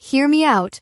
Hear me out.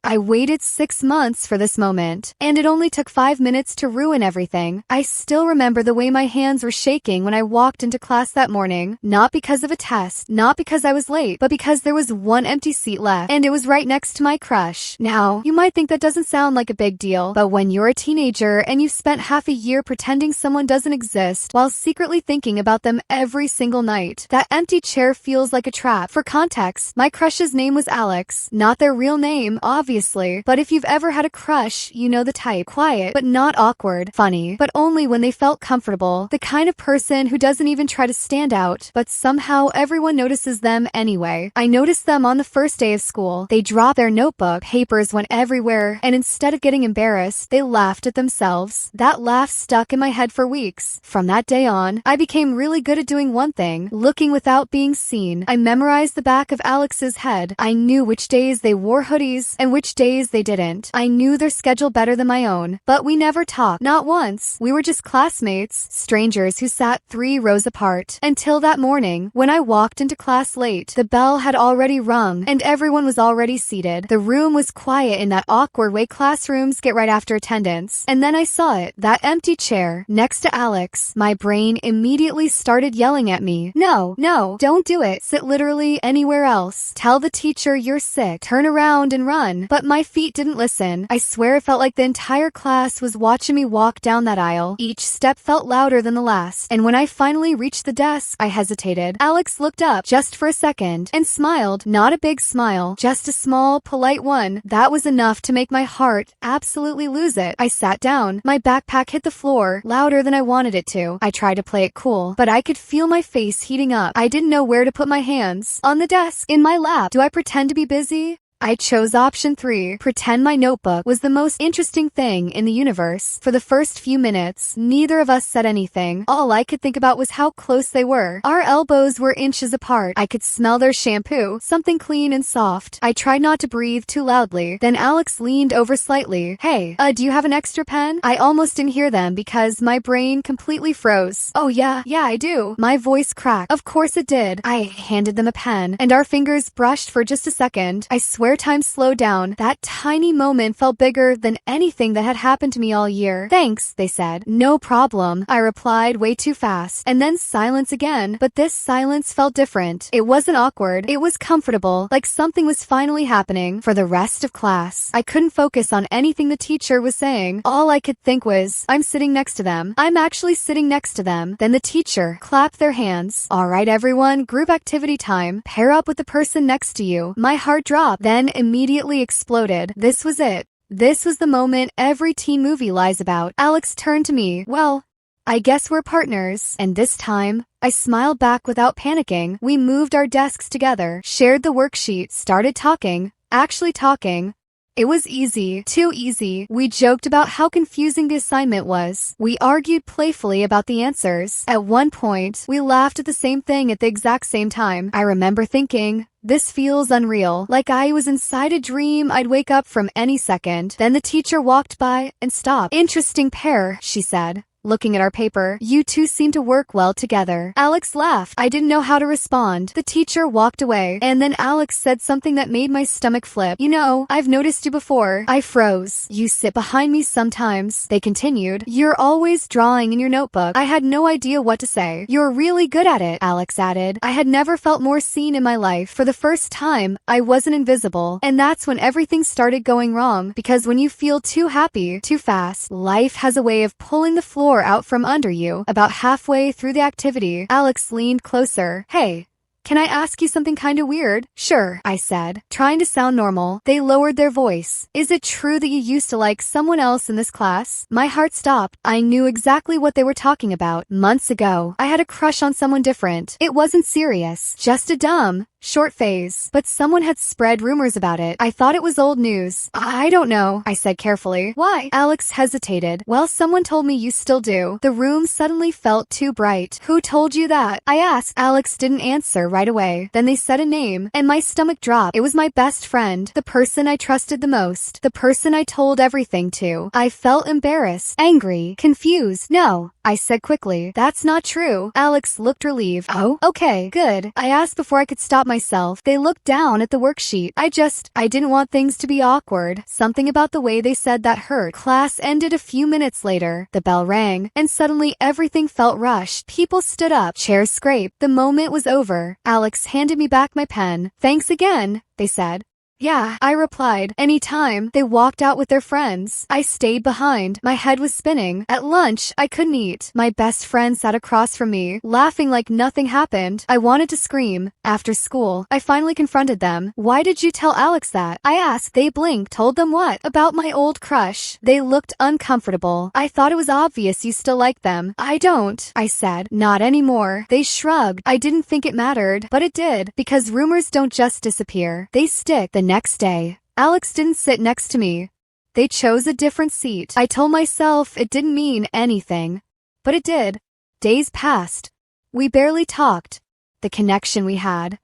I waited 6 months for this moment, and it only took 5 minutes to ruin everything. I still remember the way my hands were shaking when I walked into class that morning, not because of a test, not because I was late, but because there was one empty seat left, and it was right next to my crush. Now, you might think that doesn't sound like a big deal, but when you're a teenager and you've spent half a year pretending someone doesn't exist while secretly thinking about them every single night, that empty chair feels like a trap. For context, my crush's name was Alex, not their real name, obviously, but if you've ever had a crush, you know the type. Quiet, but not awkward. Funny, but only when they felt comfortable. The kind of person who doesn't even try to stand out, but somehow everyone notices them anyway. I noticed them on the first day of school. They dropped their notebook, papers went everywhere, and instead of getting embarrassed, they laughed at themselves. That laugh stuck in my head for weeks. From that day on, I became really good at doing one thing, looking without being seen. I memorized the back of Alex's head. I knew which days they wore hoodies and which days they didn't. I knew their schedule better than my own, but we never talked. Not once. We were just classmates, strangers who sat 3 rows apart. Until that morning, when I walked into class late, the bell had already rung and everyone was already seated. The room was quiet in that awkward way classrooms get right after attendance. And then I saw it, that empty chair next to Alex. My brain immediately started yelling at me. No, don't do it. Sit literally anywhere else. Tell the teacher you're sick. Turn around and run. But my feet didn't listen. I swear it felt like the entire class was watching me walk down that aisle. Each step felt louder than the last, and when I finally reached the desk, I hesitated. Alex looked up just for a second and smiled. Not a big smile, just a small, polite one. That was enough to make my heart absolutely lose it. I sat down. My backpack hit the floor louder than I wanted it to. I tried to play it cool, but I could feel my face heating up. I didn't know where to put my hands. On the desk, in my lap. Do I pretend to be busy? I chose option 3, pretend my notebook was the most interesting thing in the universe. For the first few minutes, neither of us said anything. All I could think about was how close they were. Our elbows were inches apart. I could smell their shampoo, something clean and soft. I tried not to breathe too loudly. Then Alex leaned over slightly. Hey, do you have an extra pen? I almost didn't hear them because my brain completely froze. Oh yeah, I do. My voice cracked. Of course it did. I handed them a pen, and our fingers brushed for just a second. I swear time slowed down. That tiny moment felt bigger than anything that had happened to me all year. Thanks, they said. No problem, I replied way too fast. And then silence again, but this silence felt different. It wasn't awkward. It was comfortable, like something was finally happening. For the rest of class, I couldn't focus on anything the teacher was saying. All I could think was, I'm sitting next to them. I'm actually sitting next to them. Then the teacher clapped their hands. All right, everyone, group activity time. Pair up with the person next to you. My heart dropped. Then immediately exploded. This was it. This was the moment every teen movie lies about. Alex turned to me. Well, I guess we're partners. And this time, I smiled back without panicking. We moved our desks together, shared the worksheet, started talking. Actually talking. It was easy, too easy. We joked about how confusing the assignment was. We argued playfully about the answers. At one point, we laughed at the same thing at the exact same time. I remember thinking, this feels unreal, like I was inside a dream I'd wake up from any second. Then the teacher walked by and stopped. Interesting pair, she said. Looking at our paper, you two seem to work well together. Alex laughed. I didn't know how to respond. The teacher walked away, and then Alex said something that made my stomach flip. You know, I've noticed you before. I froze. You sit behind me sometimes. They continued. You're always drawing in your notebook. I had no idea what to say. You're really good at it, Alex added. I had never felt more seen in my life. For the first time, I wasn't invisible. And that's when everything started going wrong, because when you feel too happy, too fast, life has a way of pulling the floor out from under you. About halfway through the activity, Alex leaned closer. Hey, can I ask you something kinda weird? Sure, I said, trying to sound normal. They lowered their voice. Is it true that you used to like someone else in this class? My heart stopped. I knew exactly what they were talking about. Months ago, I had a crush on someone different. It wasn't serious, just a dumb, short phase, but someone had spread rumors about it. I thought it was old news. I don't know, I said carefully. Why? Alex hesitated. Well, someone told me you still do. The room suddenly felt too bright. Who told you that? I asked. Alex didn't answer right away. Then they said a name, and my stomach dropped. It was my best friend, the person I trusted the most, the person I told everything to. I felt embarrassed, angry, confused. No, I said quickly. That's not true. Alex looked relieved. Oh, okay, good. I asked before I could stop myself. They looked down at the worksheet. I didn't want things to be awkward. Something about the way they said that hurt. Class ended a few minutes later. The bell rang, and suddenly everything felt rushed. People stood up, chairs scraped. The moment was over. Alex handed me back my pen. "Thanks again," they said. "Yeah," I replied. "Anytime." They walked out with their friends. I stayed behind. My head was spinning. At lunch, I couldn't eat. My best friend sat across from me, laughing like nothing happened. I wanted to scream. After school, I finally confronted them. "Why did you tell Alex that?" I asked. They blinked. "Told them what?" "About my old crush." They looked uncomfortable. "I thought it was obvious you still like them." "I don't," I said. "Not anymore." They shrugged. I didn't think it mattered, but it did, because rumors don't just disappear. They stick. The next day, Alex didn't sit next to me. They chose a different seat. I told myself it didn't mean anything, but it did. Days passed. We barely talked. The connection we had,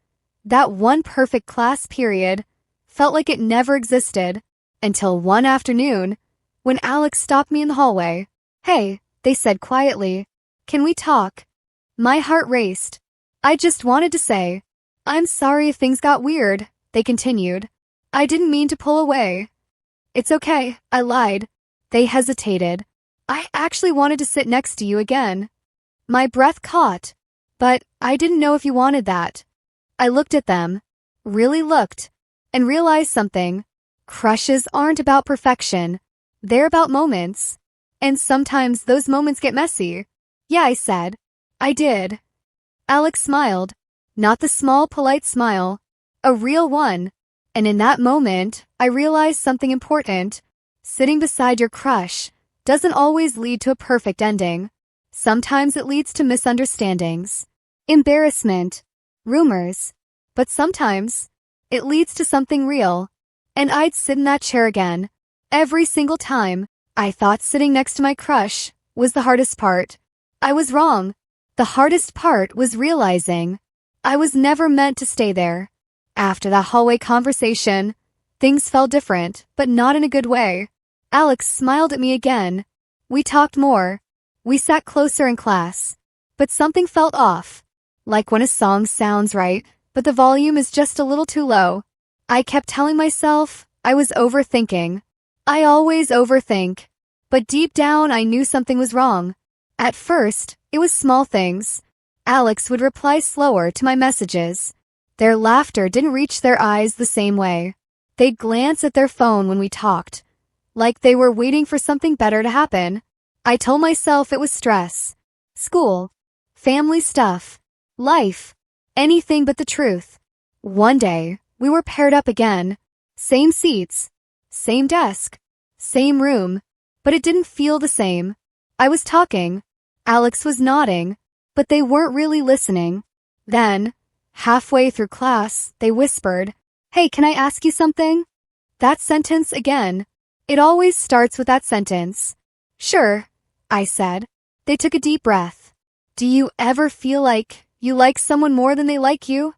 that one perfect class period, felt like it never existed, until one afternoon, when Alex stopped me in the hallway. "Hey," they said quietly, "can we talk?" My heart raced. I just wanted to say, "I'm sorry if things got weird," they continued. "I didn't mean to pull away." "It's okay," I lied. They hesitated. "I actually wanted to sit next to you again." My breath caught. "But I didn't know if you wanted that." I looked at them, really looked, and realized something. Crushes aren't about perfection. They're about moments. And sometimes those moments get messy. "Yeah," I said. "I did." Alex smiled. Not the small, polite smile. A real one. And in that moment, I realized something important. Sitting beside your crush doesn't always lead to a perfect ending. Sometimes it leads to misunderstandings, embarrassment, rumors. But sometimes it leads to something real. And I'd sit in that chair again. Every single time. I thought sitting next to my crush was the hardest part. I was wrong. The hardest part was realizing I was never meant to stay there. After that hallway conversation, things felt different, but not in a good way. Alex smiled at me again. We talked more. We sat closer in class. But something felt off. Like when a song sounds right, but the volume is just a little too low. I kept telling myself I was overthinking. I always overthink. But deep down, I knew something was wrong. At first, it was small things. Alex would reply slower to my messages. Their laughter didn't reach their eyes the same way. They'd glance at their phone when we talked, like they were waiting for something better to happen. I told myself it was stress. School. Family stuff. Life. Anything but the truth. One day, we were paired up again. Same seats. Same desk. Same room. But it didn't feel the same. I was talking. Alex was nodding. But they weren't really listening. Then, halfway through class, they whispered, "Hey, can I ask you something?" That sentence again. It always starts with that sentence. "Sure," I said. They took a deep breath. "Do you ever feel like you like someone more than they like you?"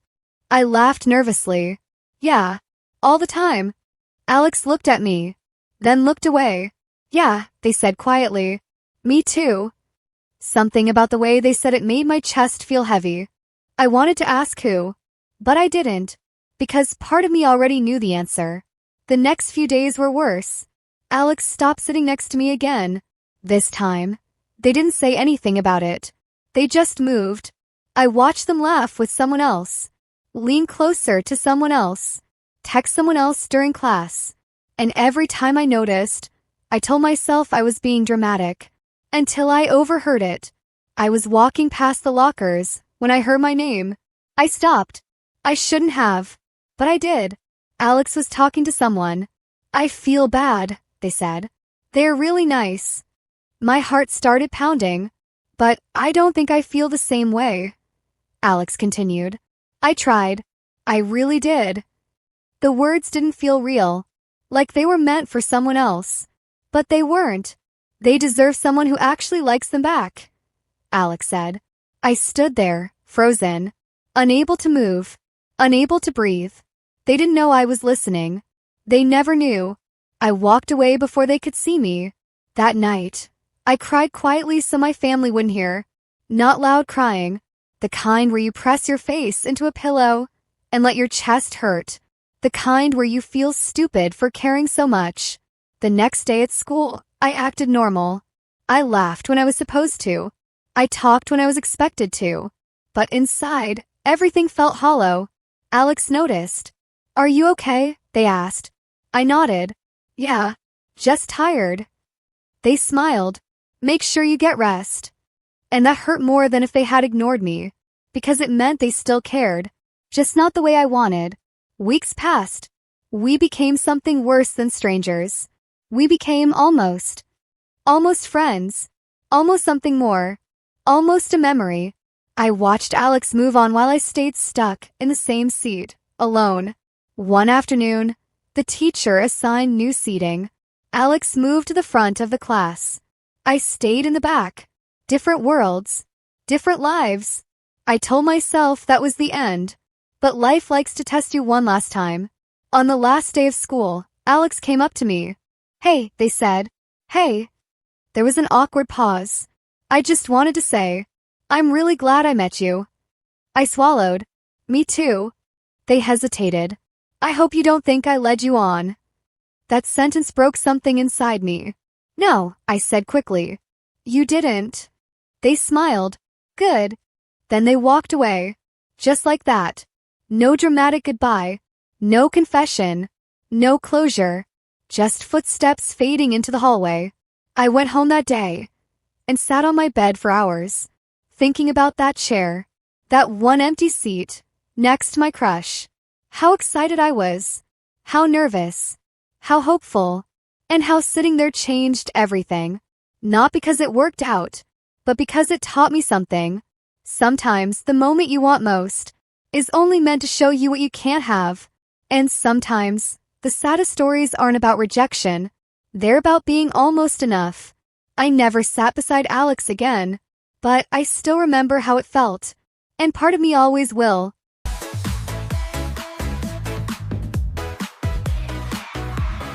I laughed nervously. "Yeah, all the time." Alex looked at me, then looked away. "Yeah," they said quietly. "Me too." Something about the way they said it made my chest feel heavy. I wanted to ask who, but I didn't, because part of me already knew the answer. The next few days were worse. Alex stopped sitting next to me again. This time, they didn't say anything about it. They just moved. I watched them laugh with someone else, lean closer to someone else, text someone else during class. And every time I noticed, I told myself I was being dramatic. Until I overheard it. I was walking past the lockers when I heard my name. I stopped. I shouldn't have, but I did. Alex was talking to someone. "I feel bad," they said. "They're really nice." My heart started pounding. "But I don't think I feel the same way," Alex continued. "I tried. I really did." The words didn't feel real, like they were meant for someone else. But they weren't. "They deserve someone who actually likes them back," Alex said. I stood there, frozen, unable to move, unable to breathe. They didn't know I was listening. They never knew. I walked away before they could see me. That night, I cried quietly so my family wouldn't hear. Not loud crying, the kind where you press your face into a pillow and let your chest hurt. The kind where you feel stupid for caring so much. The next day at school, I acted normal. I laughed when I was supposed to. I talked when I was expected to. But inside, everything felt hollow. Alex noticed. "Are you okay?" they asked. I nodded. "Yeah, just tired." They smiled. "Make sure you get rest." And that hurt more than if they had ignored me, because it meant they still cared, just not the way I wanted. Weeks passed. We became something worse than strangers. We became almost friends. Almost something more. Almost a memory. I watched Alex move on while I stayed stuck in the same seat, alone. One afternoon, the teacher assigned new seating. Alex moved to the front of the class. I stayed in the back. Different worlds. Different lives. I told myself that was the end. But life likes to test you one last time. On the last day of school, Alex came up to me. "Hey," they said. "Hey." There was an awkward pause. I just wanted to say, "I'm really glad I met you." I swallowed. "Me too." They hesitated. "I hope you don't think I led you on." That sentence broke something inside me. "No," I said quickly. "You didn't." They smiled. "Good." Then they walked away. Just like that. No dramatic goodbye. No confession. No closure. Just footsteps fading into the hallway. I went home that day and sat on my bed for hours, thinking about that chair, that one empty seat, next to my crush. How excited I was. How nervous. How hopeful. And how sitting there changed everything. Not because it worked out, but because it taught me something. Sometimes the moment you want most is only meant to show you what you can't have. And sometimes the saddest stories aren't about rejection. They're about being almost enough. I never sat beside Alex again, but I still remember how it felt. And part of me always will.